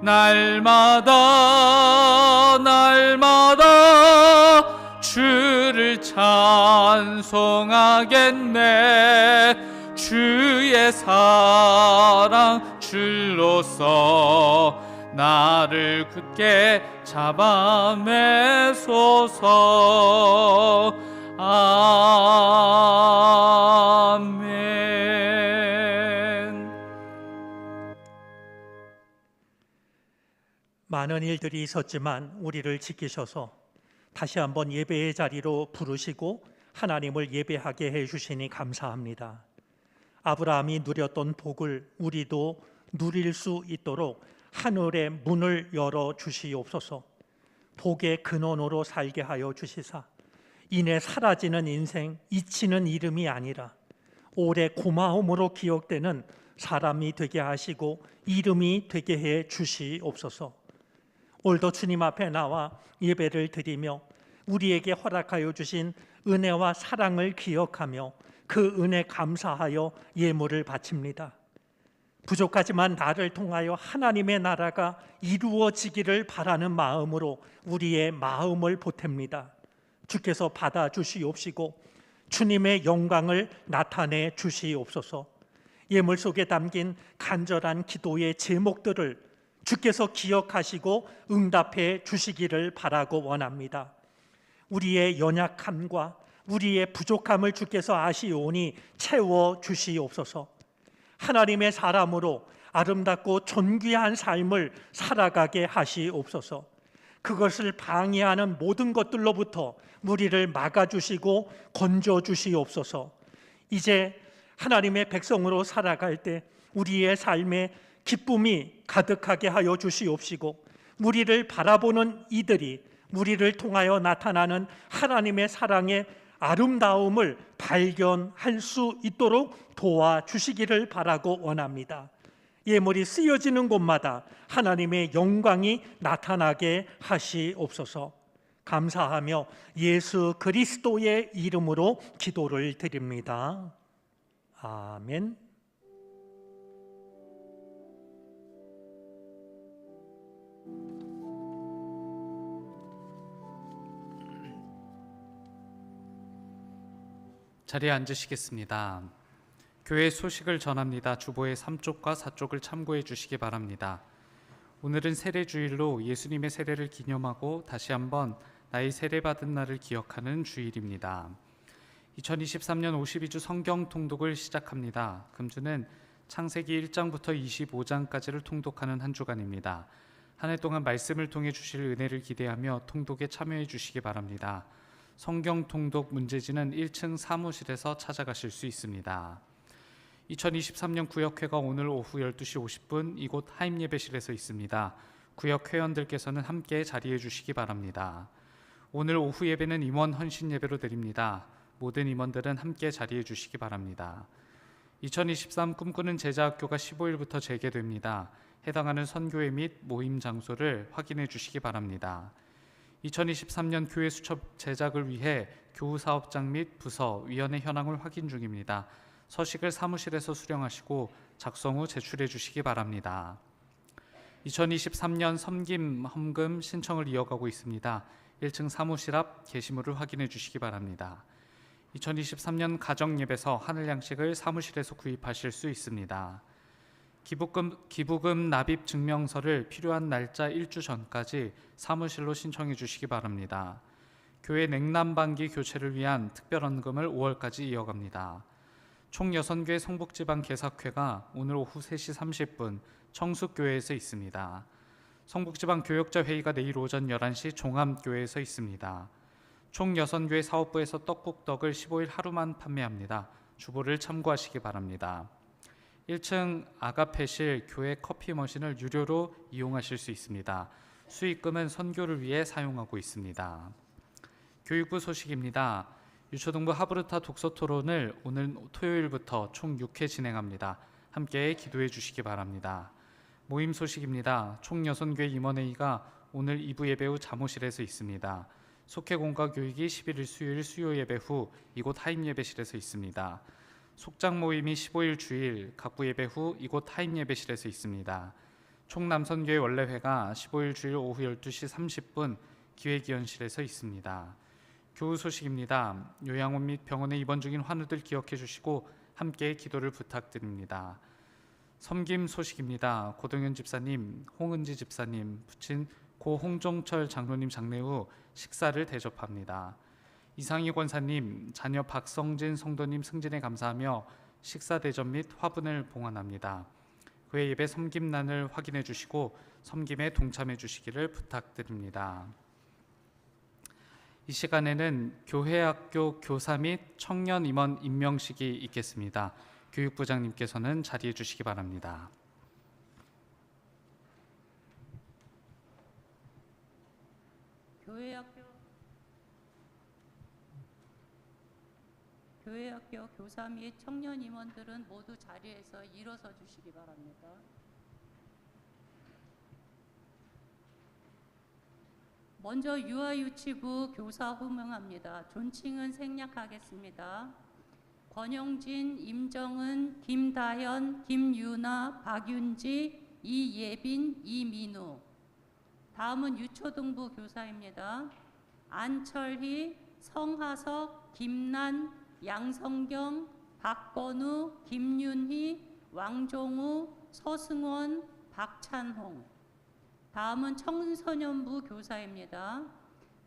날마다 주를 찬송하겠네. 주의 사랑 줄로서 나를 굳게 잡아 매소서. 아멘. 많은 일들이 있었지만 우리를 지키셔서 다시 한번 예배의 자리로 부르시고 하나님을 예배하게 해주시니 감사합니다. 아브라함이 누렸던 복을 우리도 누릴 수 있도록 하늘의 문을 열어 주시옵소서. 복의 근원으로 살게 하여 주시사 이내 사라지는 인생, 잊히는 이름이 아니라 오래 고마움으로 기억되는 사람이 되게 하시고 이름이 되게 해 주시옵소서. 오늘도 주님 앞에 나와 예배를 드리며 우리에게 허락하여 주신 은혜와 사랑을 기억하며 그 은혜 감사하여 예물을 바칩니다. 부족하지만 나를 통하여 하나님의 나라가 이루어지기를 바라는 마음으로 우리의 마음을 보탭니다. 주께서 받아 주시옵시고 주님의 영광을 나타내 주시옵소서. 예물 속에 담긴 간절한 기도의 제목들을 주께서 기억하시고 응답해 주시기를 바라고 원합니다. 우리의 연약함과 우리의 부족함을 주께서 아시오니 채워 주시옵소서. 하나님의 사람으로 아름답고 존귀한 삶을 살아가게 하시옵소서. 그것을 방해하는 모든 것들로부터 우리를 막아주시고 건져주시옵소서. 이제 하나님의 백성으로 살아갈 때 우리의 삶에 기쁨이 가득하게 하여 주시옵시고 우리를 바라보는 이들이 우리를 통하여 나타나는 하나님의 사랑의 아름다움을 발견할 수 있도록 도와주시기를 바라고 원합니다. 예물이 쓰여지는 곳마다 하나님의 영광이 나타나게 하시옵소서. 감사하며 예수 그리스도의 이름으로 기도를 드립니다. 아멘. 자리에 앉으시겠습니다. 교회 소식을 전합니다. 주보의 3쪽과 4쪽을 참고해 주시기 바랍니다. 오늘은 세례주일로 예수님의 세례를 기념하고 다시 한번 나의 세례받은 날을 기억하는 주일입니다. 2023년 52주 성경 통독을 시작합니다. 금주는 창세기 1장부터 25장까지를 통독하는 한 주간입니다. 한 해 동안 말씀을 통해 주실 은혜를 기대하며 통독에 참여해 주시기 바랍니다. 성경 통독 문제지는 1층 사무실에서 찾아가실 수 있습니다. 2023년 구역회가 오늘 오후 12시 50분 이곳 하임예배실에서 있습니다. 구역 회원들께서는 함께 자리해 주시기 바랍니다. 오늘 오후 예배는 임원 헌신 예배로 드립니다. 모든 임원들은 함께 자리해 주시기 바랍니다. 2023 꿈꾸는 제자학교가 15일부터 재개됩니다. 해당하는 선교회 및 모임 장소를 확인해 주시기 바랍니다. 2023년 교회 수첩 제작을 위해 교우사업장 및 부서, 위원회 현황을 확인 중입니다. 서식을 사무실에서 수령하시고 작성 후 제출해 주시기 바랍니다. 2023년 섬김 헌금 신청을 이어가고 있습니다. 1층 사무실 앞 게시물을 확인해 주시기 바랍니다. 2023년 가정예배서 하늘양식을 사무실에서 구입하실 수 있습니다. 기부금 납입 증명서를 필요한 날짜 1주 전까지 사무실로 신청해 주시기 바랍니다. 교회 냉난방기 교체를 위한 특별헌금을 5월까지 이어갑니다. 총여선교회 성북지방 개사회가 오늘 오후 3시 30분 청숙교회에서 있습니다. 성북지방 교역자 회의가 내일 오전 11시 종암교회에서 있습니다. 총여선교회 사업부에서 떡국떡을 15일 하루만 판매합니다. 주보를 참고하시기 바랍니다. 1층 아가페실 교회 커피 머신을 유료로 이용하실 수 있습니다. 수익금은 선교를 위해 사용하고 있습니다. 교육부 소식입니다. 유초등부 하브르타 독서 토론을 오늘 토요일부터 총 6회 진행합니다. 함께 기도해 주시기 바랍니다. 모임 소식입니다. 총여선교회 임원회의가 오늘 2부 예배 후 사무실에서 있습니다. 속회공과 교육이 11일 수요일 수요 예배 후 이곳 하임 예배실에서 있습니다. 속장 모임이 15일 주일 각부 예배 후 이곳 하임 예배실에서 있습니다. 총남선교회 원래회가 15일 주일 오후 12시 30분 기획위원실에서 있습니다. 교우 소식입니다. 요양원 및 병원에 입원 중인 환우들 기억해 주시고 함께 기도를 부탁드립니다. 섬김 소식입니다. 고동현 집사님, 홍은지 집사님, 부친 고 홍종철 장로님 장례 후 식사를 대접합니다. 이상희 권사님, 자녀 박성진 성도님 승진에 감사하며 식사 대접 및 화분을 봉헌합니다. 그의 예배 섬김란을 확인해 주시고 섬김에 동참해 주시기를 부탁드립니다. 이 시간에는 교회학교 교사 및 청년 임원 임명식이 있겠습니다. 교육부장님께서는 자리해 주시기 바랍니다. 교회학교 교사 및 청년 임원들은 모두 자리에서 일어서 주시기 바랍니다. 먼저 유아유치부 교사 호명합니다. 존칭은 생략하겠습니다. 권영진, 임정은, 김다현, 김유나, 박윤지, 이예빈, 이민우. 다음은 유초등부 교사입니다. 안철희, 성하석, 김난, 양성경, 박건우, 김윤희, 왕종우, 서승원, 박찬홍. 다음은 청소년부 교사입니다.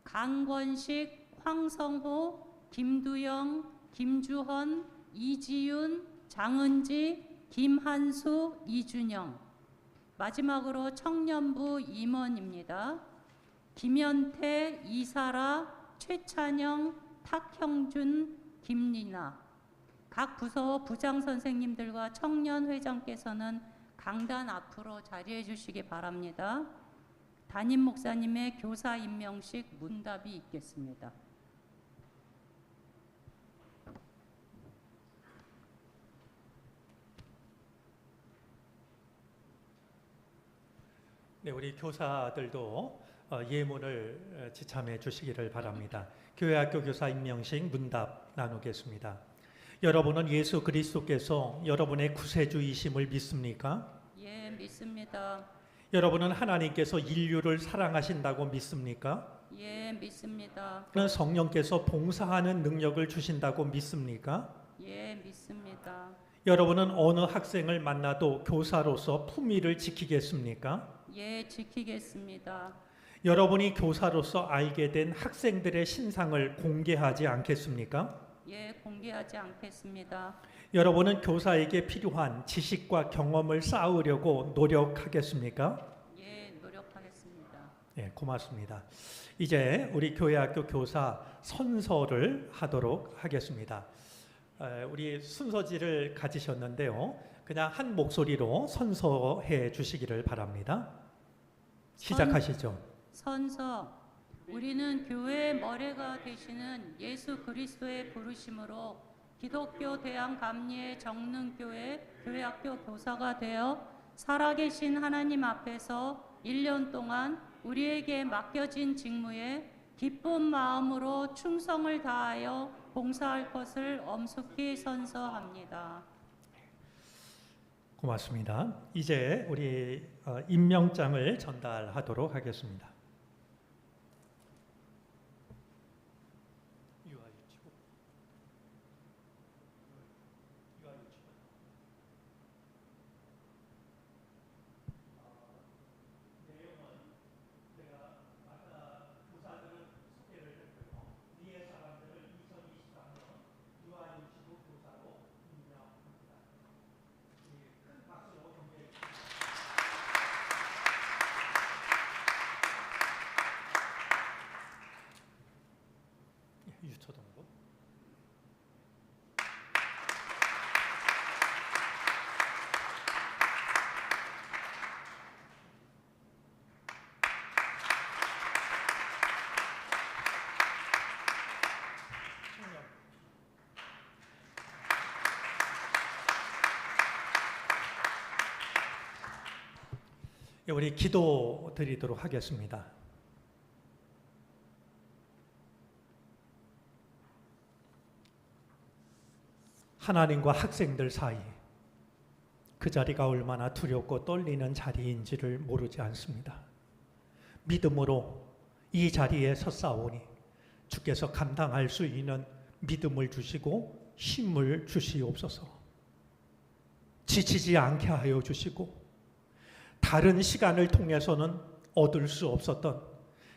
강권식, 황성호, 김두영, 김주헌, 이지윤, 장은지, 김한수, 이준영. 마지막으로 청년부 임원입니다. 김연태, 이사라, 최찬영, 탁형준, 김리나. 각 부서 부장 선생님들과 청년회장께서는 강단 앞으로 자리해 주시기 바랍니다. 담임 목사님의 교사 임명식 문답이 있겠습니다. 네, 우리 교사들도 예문을 지참해 주시기를 바랍니다. 교회학교 교사 임명식 문답 나누겠습니다. 여러분은 예수 그리스도께서 여러분의 구세주이심을 믿습니까? 예, 믿습니다. 여러분은 하나님께서 인류를 사랑하신다고 믿습니까? 예, 믿습니다. 그는 성령께서 봉사하는 능력을 주신다고 믿습니까? 예, 믿습니다. 여러분은 어느 학생을 만나도 교사로서 품위를 지키겠습니까? 예, 지키겠습니다. 여러분이 교사로서 알게 된 학생들의 신상을 공개하지 않겠습니까? 예, 공개하지 않겠습니다. 여러분은 교사에게 필요한 지식과 경험을 쌓으려고 노력하겠습니까? 예, 노력하겠습니다. 네, 고맙습니다. 이제 우리 교회학교 교사 선서를 하도록 하겠습니다. 우리 순서지를 가지셨는데요. 그냥 한 목소리로 선서해 주시기를 바랍니다. 시작하시죠. 선서. 우리는 교회의 머리가 되시는 예수 그리스도의 부르심으로 기독교 대한 감리의 정능교회 교회학교 교사가 되어 살아계신 하나님 앞에서 1년 동안 우리에게 맡겨진 직무에 기쁜 마음으로 충성을 다하여 봉사할 것을 엄숙히 선서합니다. 고맙습니다. 이제 우리 임명장을 전달하도록 하겠습니다. 유초동부. 우리 기도 드리도록 하겠습니다. 하나님과 학생들 사이 그 자리가 얼마나 두렵고 떨리는 자리인지를 모르지 않습니다. 믿음으로 이 자리에 섰사오니 주께서 감당할 수 있는 믿음을 주시고 힘을 주시옵소서. 지치지 않게 하여 주시고 다른 시간을 통해서는 얻을 수 없었던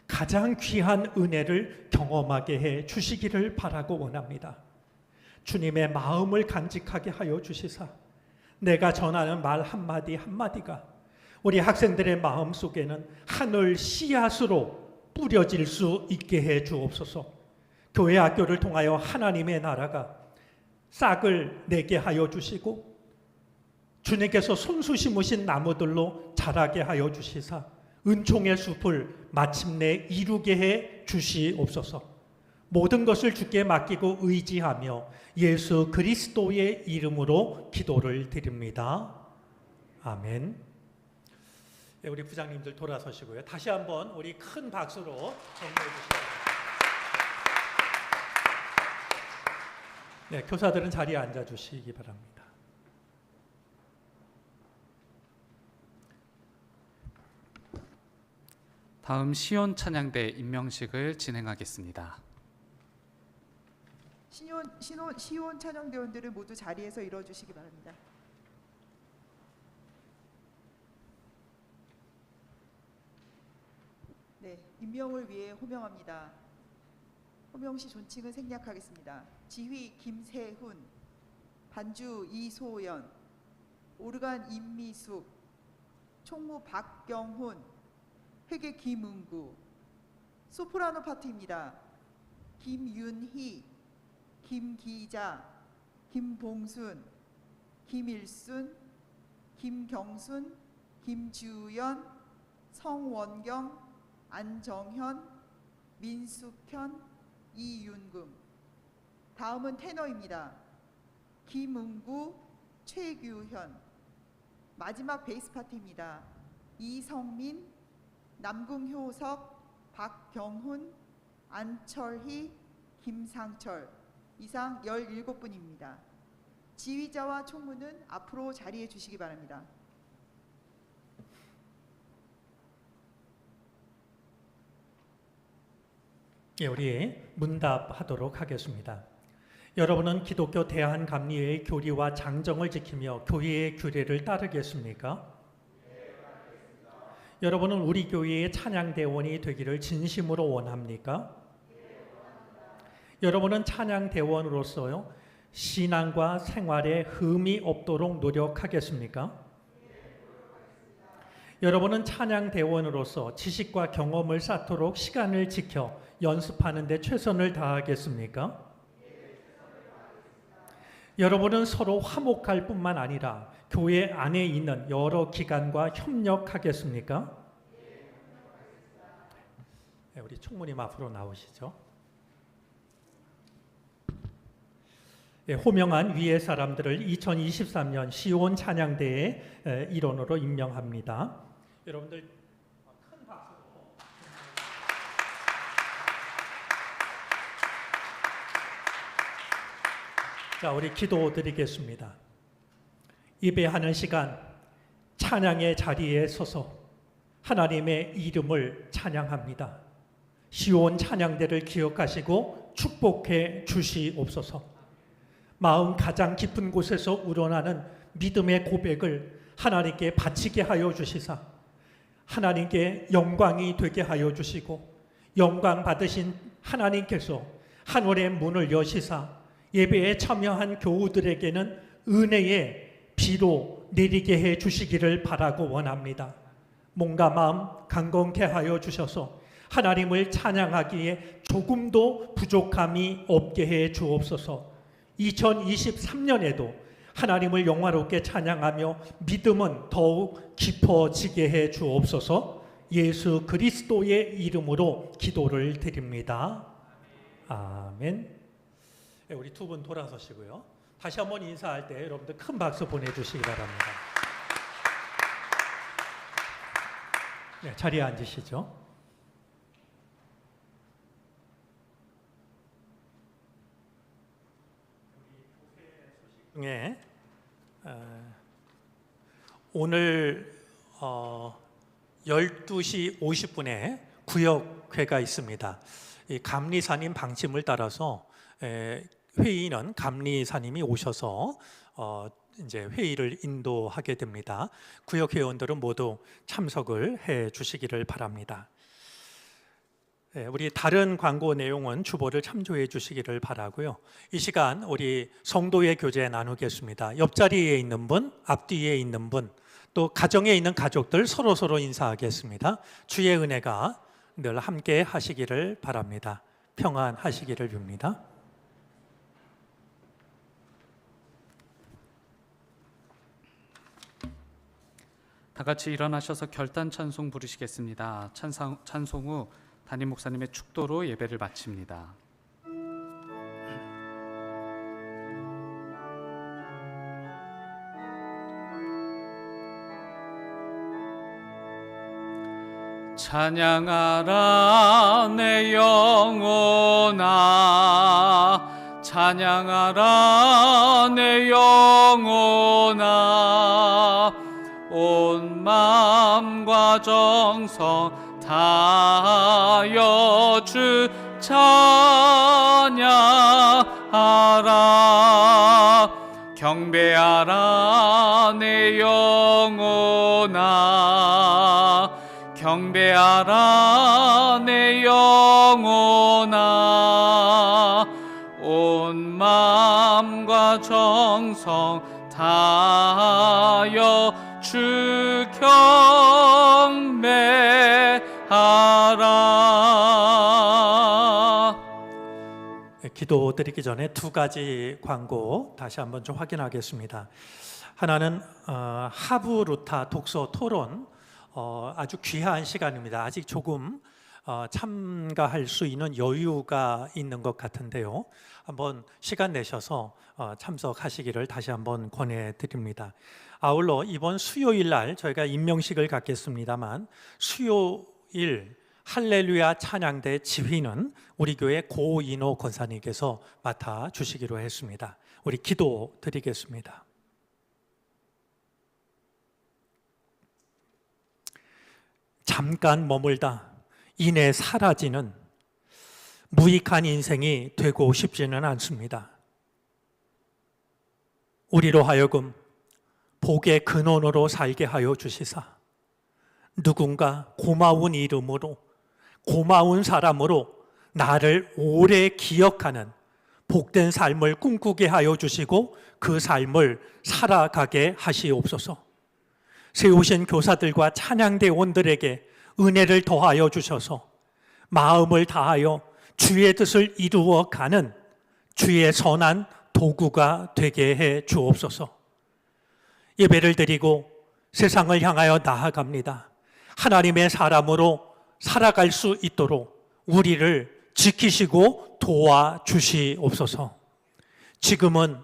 가장 귀한 은혜를 경험하게 해 주시기를 바라고 원합니다. 주님의 마음을 간직하게 하여 주시사 내가 전하는 말 한마디 한마디가 우리 학생들의 마음 속에는 하늘 씨앗으로 뿌려질 수 있게 해 주옵소서. 교회 학교를 통하여 하나님의 나라가 싹을 내게 하여 주시고 주님께서 손수 심으신 나무들로 자라게 하여 주시사 은총의 숲을 마침내 이루게 해 주시옵소서. 모든 것을 주께 맡기고 의지하며 예수 그리스도의 이름으로 기도를 드립니다. 아멘. 네, 우리 부장님들 돌아서시고요. 다시 한번 우리 큰 박수로 정리해 주시기 바랍니다. 네, 교사들은 자리에 앉아 주시기 바랍니다. 다음 시온 찬양대 임명식을 진행하겠습니다. 시온 찬양대원들은 모두 자리에서 일어주시기 바랍니다. 네, 임명을 위해 호명합니다. 호명 시 존칭은 생략하겠습니다. 지휘 김세훈, 반주 이소연, 오르간 임미숙, 총무 박경훈, 회계 김은구, 소프라노 파트입니다. 김윤희, 김기자, 김봉순, 김일순, 김경순, 김주연, 성원경, 안정현, 민숙현, 이윤금. 다음은 테너입니다. 김은구, 최규현. 마지막 베이스 파트입니다. 이성민, 남궁효석, 박경훈, 안철희, 김상철. 이상 17분입니다. 지휘자와 총무는 앞으로 자리해 주시기 바랍니다. 예, 우리 문답하도록 하겠습니다. 여러분은 기독교 대한감리회의 교리와 장정을 지키며 교회의 규례를 따르겠습니까? 여러분은 우리 교회의 찬양대원이 되기를 진심으로 원합니까? 여러분은 찬양대원으로서요, 신앙과 생활에 흠이 없도록 노력하겠습니까? 여러분은 찬양대원으로서 지식과 경험을 쌓도록 시간을 지켜 연습하는 데 최선을 다하겠습니까? 여러분은 서로 화목할 뿐만 아니라 교회 안에 있는 여러 기관과 협력하겠습니까? 네, 우리 총무님 앞으로 나오시죠. 네, 호명한 위의 사람들을 2023년 시온 찬양대의 일원으로 임명합니다. 여러분들 큰 박수로. 자, 우리 기도드리겠습니다. 예배하는 시간 찬양의 자리에 서서 하나님의 이름을 찬양합니다. 시온 찬양대를 기억하시고 축복해 주시옵소서. 마음 가장 깊은 곳에서 우러나는 믿음의 고백을 하나님께 바치게 하여 주시사 하나님께 영광이 되게 하여 주시고 영광 받으신 하나님께서 하늘의 문을 여시사 예배에 참여한 교우들에게는 은혜의 비로 내리게 해 주시기를 바라고 원합니다. 몸과 마음 강건케 하여 주셔서 하나님을 찬양하기에 조금도 부족함이 없게 해 주옵소서. 2023년에도 하나님을 영화롭게 찬양하며 믿음은 더욱 깊어지게 해 주옵소서. 예수 그리스도의 이름으로 기도를 드립니다. 아멘. 우리 두 분 돌아서시고요. 다시 한번 인사할 때 여러분들 큰 박수 보내주시기 바랍니다. 네, 자리에 앉으시죠. 네, 오늘 12시 50분에 구역회가 있습니다. 이 감리사님 방침을 따라서 회의는 감리사님이 오셔서 이제 회의를 인도하게 됩니다. 구역 회원들은 모두 참석을 해 주시기를 바랍니다. 우리 다른 광고 내용은 주보를 참조해 주시기를 바라고요. 이 시간 우리 성도의 교제 나누겠습니다. 옆자리에 있는 분, 앞뒤에 있는 분, 또 가정에 있는 가족들 서로 인사하겠습니다. 주의 은혜가 늘 함께 하시기를 바랍니다. 평안하시기를 빕니다. 다 같이 일어나셔서 결단 찬송 부르시겠습니다. 찬송 후 담임 목사님의 축도로 예배를 마칩니다. 찬양하라 내 영혼아, 찬양하라 내 영혼아, 온 마음과 정성 다하여 주 찬양하라. 경배하라 내 영혼아, 경배하라 내 영혼아, 온 마음과 정성 다하여 주 경배하라. 기도 드리기 전에 두 가지 광고 다시 한번 좀 확인하겠습니다. 하나는 하부루타 독서 토론, 아주 귀한 시간입니다. 아직 조금 참가할 수 있는 여유가 있는 것 같은데요. 한번 시간 내셔서 참석하시기를 다시 한번 권해드립니다. 아울러 이번 수요일 날 저희가 임명식을 갖겠습니다만, 수요일 할렐루야 찬양대 지휘는 우리 교회 고인호 권사님께서 맡아주시기로 했습니다. 우리 기도 드리겠습니다. 잠깐 머물다 이내 사라지는 무익한 인생이 되고 싶지는 않습니다. 우리로 하여금 복의 근원으로 살게 하여 주시사, 누군가 고마운 이름으로, 고마운 사람으로 나를 오래 기억하는 복된 삶을 꿈꾸게 하여 주시고 그 삶을 살아가게 하시옵소서. 세우신 교사들과 찬양대원들에게 은혜를 더하여 주셔서 마음을 다하여 주의 뜻을 이루어가는 주의 선한 도구가 되게 해 주옵소서. 예배를 드리고 세상을 향하여 나아갑니다. 하나님의 사람으로 살아갈 수 있도록 우리를 지키시고 도와주시옵소서. 지금은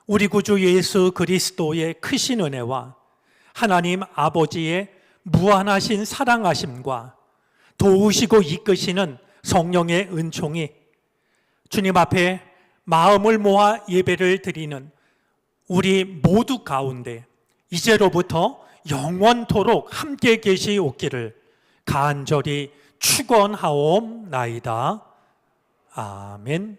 우리 구주 예수 그리스도의 크신 은혜와 하나님 아버지의 무한하신 사랑하심과 도우시고 이끄시는 성령의 은총이 주님 앞에 마음을 모아 예배를 드리는 우리 모두 가운데 이제로부터 영원토록 함께 계시옵기를 간절히 축원하옵나이다. 아멘.